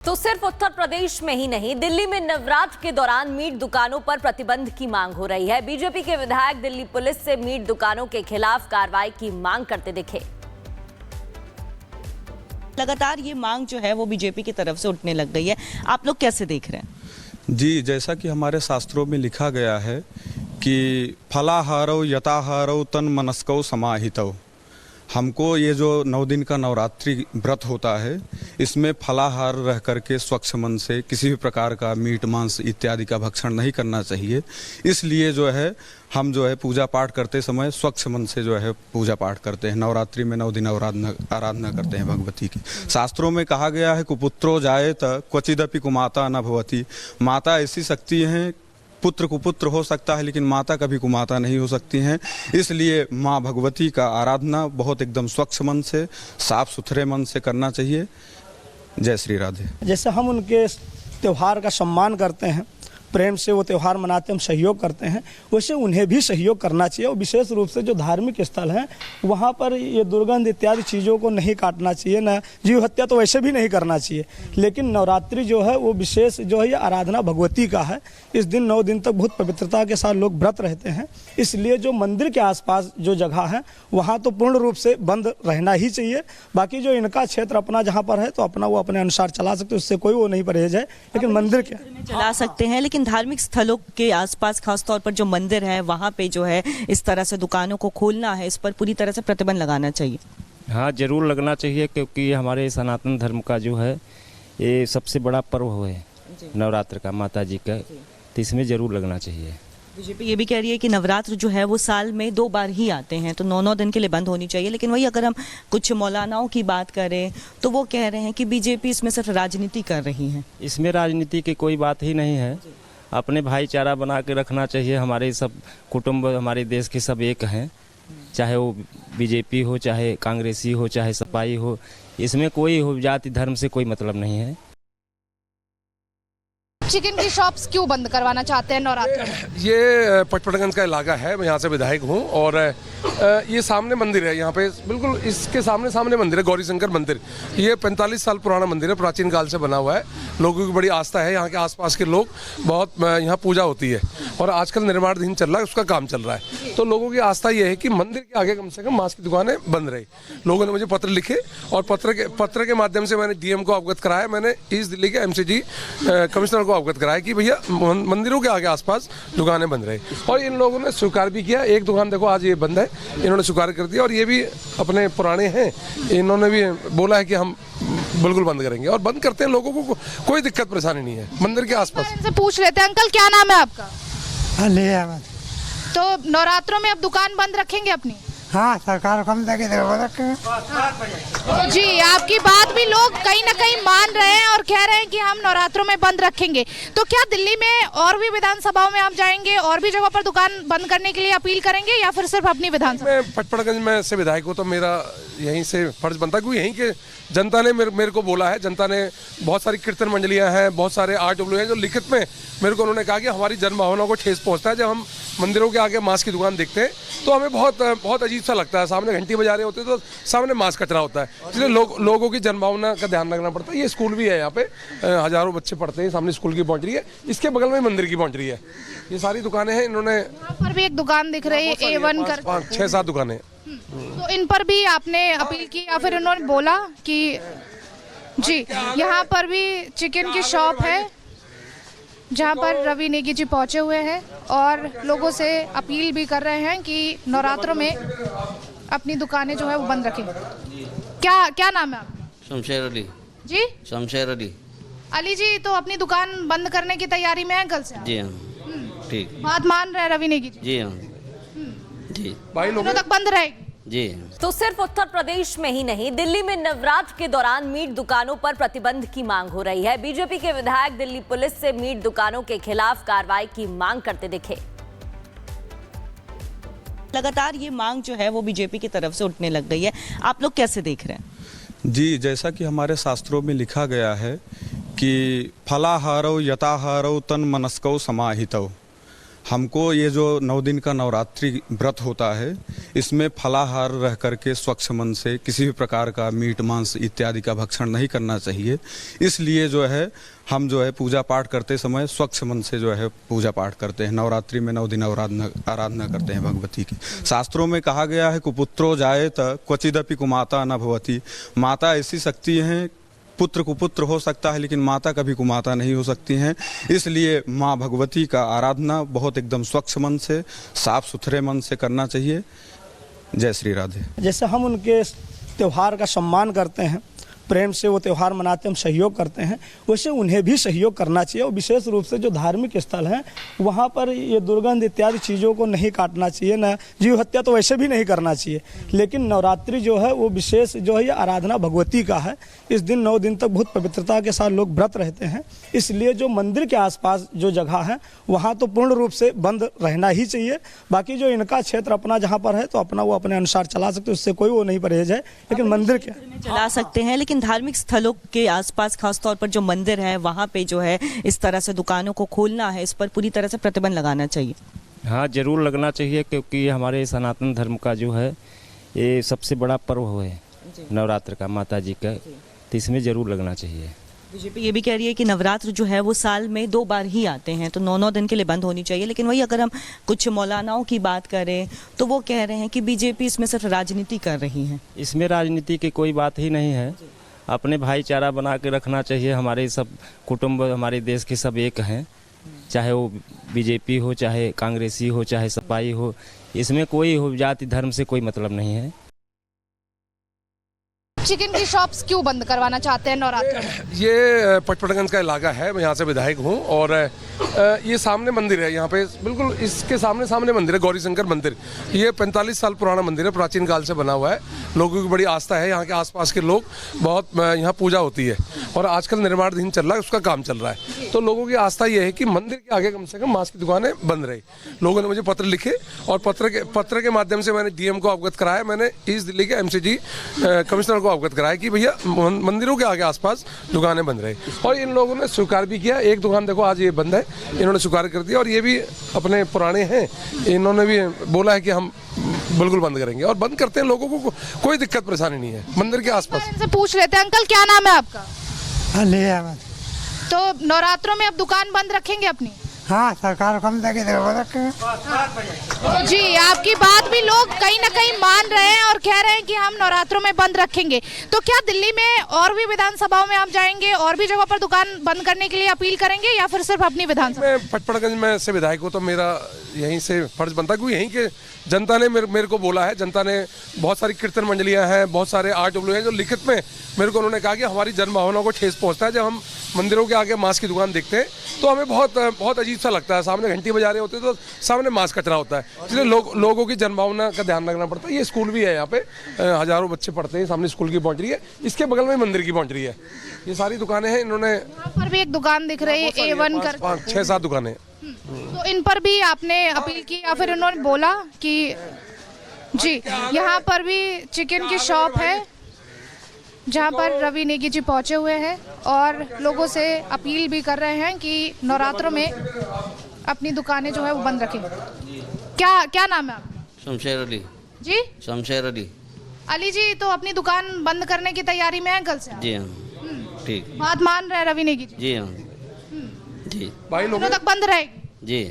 तो सिर्फ उत्तर प्रदेश में ही नहीं, दिल्ली में नवरात्र के दौरान मीट दुकानों पर प्रतिबंध की मांग हो रही है। बीजेपी के विधायक दिल्ली पुलिस से मीट दुकानों के खिलाफ कार्रवाई की मांग करते दिखे। लगातार ये मांग जो है वो बीजेपी की तरफ से उठने लग गई है, आप लोग कैसे देख रहे हैं? जी, जैसा कि हमारे शास्त्रों में लिखा गया है कि फलाहारो यथाहारो तन मनस्को समाहितो। हमको ये जो 9 दिन का नवरात्रि व्रत होता है, इसमें फलाहार रह करके स्वच्छ मन से किसी भी प्रकार का मीट मांस इत्यादि का भक्षण नहीं करना चाहिए। इसलिए जो है हम जो है पूजा पाठ करते समय स्वच्छ मन से जो है पूजा पाठ करते हैं। नवरात्रि में 9 दिन आराधना करते हैं भगवती की। शास्त्रों में कहा गया है कुपुत्रो जायेत क्वचिदपि कुमाता न भवति। माता ऐसी शक्ति है, पुत्र कुपुत्र हो सकता है लेकिन माता कभी कुमाता नहीं हो सकती हैं। इसलिए माँ भगवती का आराधना बहुत एकदम स्वच्छ मन से, साफ सुथरे मन से करना चाहिए। जय श्री राधे। जैसे हम उनके त्यौहार का सम्मान करते हैं, प्रेम से वो त्यौहार मनाते हैं, हम सहयोग करते हैं, वैसे उन्हें भी सहयोग करना चाहिए। और विशेष रूप से जो धार्मिक स्थल हैं वहाँ पर ये दुर्गंध इत्यादि चीज़ों को नहीं काटना चाहिए, न जीव हत्या तो वैसे भी नहीं करना चाहिए। लेकिन नवरात्रि जो है वो विशेष जो है ये आराधना भगवती का है। इस दिन 9 दिन तक बहुत पवित्रता के साथ लोग व्रत रहते हैं। इसलिए जो मंदिर के आसपास जो जगह है वहाँ तो पूर्ण रूप से बंद रहना ही चाहिए। बाकी जो इनका क्षेत्र अपना जहाँ पर है तो अपना वो अपने अनुसार चला सकते, उससे कोई वो नहीं परहेज है। लेकिन मंदिर के चला सकते हैं, लेकिन धार्मिक स्थलों के आसपास खासतौर पर जो मंदिर है वहाँ पे जो है इस तरह से दुकानों को खोलना है, इस पर पूरी तरह से प्रतिबंध लगाना चाहिए। हाँ, जरूर लगना चाहिए, क्योंकि ये हमारे सनातन धर्म का जो है ये सबसे बड़ा पर्व है नवरात्र का, माता जी का, तो इसमें जरूर लगना चाहिए। बीजेपी ये भी कह रही है कि नवरात्र जो है वो साल में 2 बार ही आते हैं, तो 9-9 दिन के लिए बंद होनी चाहिए। लेकिन वही अगर हम कुछ मौलानाओं की बात करें तो वो कह रहे हैं कि बीजेपी इसमें सिर्फ राजनीति कर रही है। इसमें राजनीति की कोई बात ही नहीं है। अपने भाईचारा बना के रखना चाहिए। हमारे सब कुटुंब, हमारे देश के सब एक हैं, चाहे वो बीजेपी हो, चाहे कांग्रेसी हो, चाहे सपाई हो। इसमें कोई हो जाति धर्म से कोई मतलब नहीं है। चिकन की शॉप्स क्यों बंद करवाना चाहते हैं नवरात्र में? ये पटपड़गंज का इलाका है, मैं यहाँ से विधायक हूँ। और ये सामने मंदिर है, यहाँ पे बिल्कुल इसके सामने मंदिर है, गौरी शंकर मंदिर। ये 45 साल पुराना मंदिर है, प्राचीन काल से बना हुआ है। लोगों की बड़ी आस्था है, यहाँ के आसपास के लोग बहुत, यहाँ पूजा होती है। और आजकल निर्माणाधीन चल रहा है, उसका काम चल रहा है। तो लोगों की आस्था ये है कि मंदिर के आगे कम से कम मांस की दुकानें बंद रही। लोगों ने मुझे पत्र लिखे और पत्र के माध्यम से मैंने डीएम को अवगत कराया। मैंने ईस्ट दिल्ली के एमसीजी कमिश्नर को अवगत कराया कि भैया मंदिरों के आगे आसपास दुकानें बंद रही। और इन लोगों ने स्वीकार भी किया। एक दुकान देखो आज ये बंद है, इन्होंने स्वीकार कर दिया। और ये भी अपने पुराने हैं, इन्होंने भी बोला है कि हम बिल्कुल बंद करेंगे और बंद करते हैं। लोगों को कोई दिक्कत परेशानी नहीं है मंदिर के आसपास। इनसे पूछ लेते हैं, अंकल क्या नाम है आपका? तो नवरात्रों में अब दुकान बंद रखेंगे अपनी? हाँ, सरकार कम देगी जी, आपकी बात भी लोग कहीं ना कहीं मान रहे हैं और कह रहे हैं कि हम नवरात्रों में बंद रखेंगे। तो क्या दिल्ली में और भी विधानसभाओं में आप जाएंगे, और भी जगह पर दुकान बंद करने के लिए अपील करेंगे, या फिर सिर्फ अपनी विधानसभा? मैं पटपड़गंज में से विधायक हूँ, तो मेरा यहीं से फर्ज बनता है, क्योंकि यहीं के जनता ने मेरे को बोला है। जनता ने बहुत सारी कीर्तन मंडलियाँ हैं, बहुत सारे RW हैं, जो लिखित में मेरे को उन्होंने कहा कि हमारी जनभावनाओं को ठेस पहुँचता है। जब हम मंदिरों के आगे मांस की दुकान देखते हैं तो हमें बहुत अजीब सा लगता है। सामने घंटी बजा रहे होते तो सामने मांस कचरा होता है, इसलिए लोगों की जनभावना का ध्यान रखना पड़ता है। ये स्कूल भी है, यहाँ पे हजारों बच्चे पढ़ते हैं। सामने स्कूल की बाउंड्री है, इसके बगल में मंदिर की बाउंड्री है। ये सारी दुकानें हैं। इन्होंने यहाँ पर भी एक दुकान दिख रही है, A1 कर 6-7 दुकानें। तो इन पर भी आपने अपील की या फिर इन्होंने बोला कि जी? यहाँ पर भी चिकन की शॉप है जहाँ पर रवि नेगी जी पहुँचे हुए हैं और लोगों से अपील भी कर रहे हैं कि नवरात्रों में अपनी दुकानें जो है वो बंद रखें। क्या नाम है आपका? शमशेर अली जी। शमशेर अली। अली जी, तो अपनी दुकान बंद करने की तैयारी में है कल से? जी हाँ, ठीक। बात मान रहे हैं रवि नेगी जी? जी हाँ जी। भाई लोगों तक बंद रहेगी जी। तो सिर्फ उत्तर प्रदेश में ही नहीं, दिल्ली में नवरात्र के दौरान मीट दुकानों पर प्रतिबंध की मांग हो रही है। बीजेपी के विधायक दिल्ली पुलिस से मीट दुकानों के खिलाफ कार्रवाई की मांग करते दिखे। लगातार ये मांग जो है वो बीजेपी की तरफ से उठने लग गई है, आप लोग कैसे देख रहे हैं? जी, जैसा कि हमारे शास्त्रों में लिखा गया है कि फलाहारो यथाहारो तन मनस्को समाहितो। हमको ये जो 9 दिन का नवरात्रि व्रत होता है, इसमें फलाहार रह करके स्वच्छ मन से किसी भी प्रकार का मीट मांस इत्यादि का भक्षण नहीं करना चाहिए। इसलिए जो है हम जो है पूजा पाठ करते समय स्वच्छ मन से जो है पूजा पाठ करते हैं। नवरात्रि में 9 दिन आराधना करते हैं भगवती की। शास्त्रों में कहा गया है कुपुत्रो जायेत क्वचिदपि कुमाता न भवति। माता ऐसी शक्ति है, पुत्र कुपुत्र हो सकता है लेकिन माता कभी कुमाता नहीं हो सकती हैं। इसलिए माँ भगवती का आराधना बहुत एकदम स्वच्छ मन से, साफ सुथरे मन से करना चाहिए। जय श्री राधे। जैसे हम उनके त्यौहार का सम्मान करते हैं, प्रेम से वो त्यौहार मनाते हैं, हम सहयोग करते हैं, वैसे उन्हें भी सहयोग करना चाहिए। और विशेष रूप से जो धार्मिक स्थल हैं वहाँ पर ये दुर्गंध इत्यादि चीज़ों को नहीं काटना चाहिए, न जीव हत्या तो वैसे भी नहीं करना चाहिए। लेकिन नवरात्रि जो है वो विशेष जो है ये आराधना भगवती का है। इस दिन 9 दिन तक बहुत पवित्रता के साथ लोग व्रत रहते हैं। इसलिए जो मंदिर के आसपास जो जगह है वहाँ तो पूर्ण रूप से बंद रहना ही चाहिए। बाकी जो इनका क्षेत्र अपना जहाँ पर है तो अपना वो अपने अनुसार चला सकते, उससे कोई वो नहीं परहेज है। लेकिन मंदिर के चला सकते हैं, लेकिन धार्मिक स्थलों के आसपास खासतौर पर जो मंदिर है वहाँ पे जो है इस तरह से दुकानों को खोलना है, इस पर पूरी तरह से प्रतिबंध लगाना चाहिए। हाँ, जरूर लगना चाहिए, क्योंकि हमारे सनातन धर्म का जो है ये सबसे बड़ा पर्व है नवरात्र का, माता जी का, तो इसमें जरूर लगना चाहिए। बीजेपी ये भी कह रही है कि नवरात्र जो है वो साल में 2 बार ही आते हैं, तो 9 दिन के लिए बंद होनी चाहिए। लेकिन वही अगर हम कुछ मौलानाओं की बात करें तो वो कह रहे हैं कि बीजेपी इसमें सिर्फ राजनीति कर रही है। इसमें राजनीति की कोई बात ही नहीं है। अपने भाईचारा बना के रखना चाहिए। हमारे सब कुटुंब हमारे देश के सब एक हैं, चाहे वो बीजेपी हो, चाहे कांग्रेसी हो, चाहे सपाई हो, इसमें कोई हो जाति धर्म से कोई मतलब नहीं है। चिकन की शॉप्स क्यों बंद करवाना चाहते हैं नवरात्र में? ये पटपड़गंज का इलाका है, मैं यहाँ से विधायक हूँ और ये सामने मंदिर है, यहाँ पे बिल्कुल इसके सामने मंदिर है, गौरी शंकर मंदिर। ये 45 साल पुराना मंदिर है, प्राचीन काल से बना हुआ है। लोगों की बड़ी आस्था है, यहाँ के आसपास के लोग बहुत, यहाँ पूजा होती है और आजकल निर्माणाधीन चल रहा है, उसका काम चल रहा है। तो लोगों की आस्था ये है कि मंदिर के आगे कम से कम मांस की दुकानें बंद रही। लोगों ने मुझे पत्र लिखे और पत्र के माध्यम से मैंने डीएम को अवगत कराया, मैंने ईस्ट दिल्ली के एमसीजी कमिश्नर को अवगत कराया कि भैया मंदिरों के आगे आसपास दुकानें बंद रही। और इन लोगों ने स्वीकार भी किया। एक दुकान देखो आज ये बंद है, इन्होंने स्वीकार कर दिया और ये भी अपने पुराने हैं, इन्होंने भी बोला है कि हम बिल्कुल बंद करेंगे और बंद करते हैं। लोगों को कोई दिक्कत परेशानी नहीं है मंदिर के आसपास। इनसे पूछ लेते हैं, अंकल क्या नाम है आपका? अली अहमद। तो नवरात्रों में अब दुकान बंद रखेंगे अपनी? हाँ, सरकार कम देगी रखेंगे। जी, आपकी बात भी लोग कहीं ना कहीं मान रहे हैं और कह रहे हैं कि हम नवरात्रों में बंद रखेंगे। तो क्या दिल्ली में और भी विधानसभाओं में आप जाएंगे, और भी जगह पर दुकान बंद करने के लिए अपील करेंगे, या फिर सिर्फ अपनी विधानसभा? मैं पटपड़गंज में से विधायक हूँ तो मेरा यहीं से फर्ज बनता है, क्योंकि यहीं के जनता ने मेरे को बोला है। जनता ने बहुत सारी कीर्तन मंडलियाँ हैं, बहुत सारे RW हैं जो लिखित में मेरे को उन्होंने कहा कि हमारी जन भावना को ठेस पहुँचता है। जब हम मंदिरों के आगे मांस की दुकान देखते हैं तो हमें बहुत अजीब सा लगता है। सामने घंटी बजा रहे होते हैं तो सामने मांस कचरा होता है, इसलिए लोगों की जनभावना का ध्यान रखना पड़ता है। ये स्कूल भी है, यहाँ पे हजारों बच्चे पढ़ते हैं, सामने स्कूल की बाउंड्री है, इसके बगल में मंदिर की बाउंड्री है। ये सारी दुकानें हैं। इन्होंने यहाँ पर भी एक दुकान दिख रही है A1 कर, 6-7 दुकानें। तो इन पर भी आपने अपील की या फिर उन्होंने बोला कि जी, यहाँ पर भी चिकन की शॉप है जहाँ पर रवि नेगी जी पहुँचे हुए हैं और लोगों से अपील भी कर रहे हैं कि नवरात्रों में अपनी दुकानें जो है वो बंद रखें। क्या नाम है आपका? शमशेर अली। जी, शमशेर अली। अली जी, तो अपनी दुकान बंद करने की तैयारी में है कल से? जी हाँ, ठीक। बात मान रहे हैं रवि नेगी जी? जी हाँ, जी भाई लोगों तक बंद रहेगी? जी।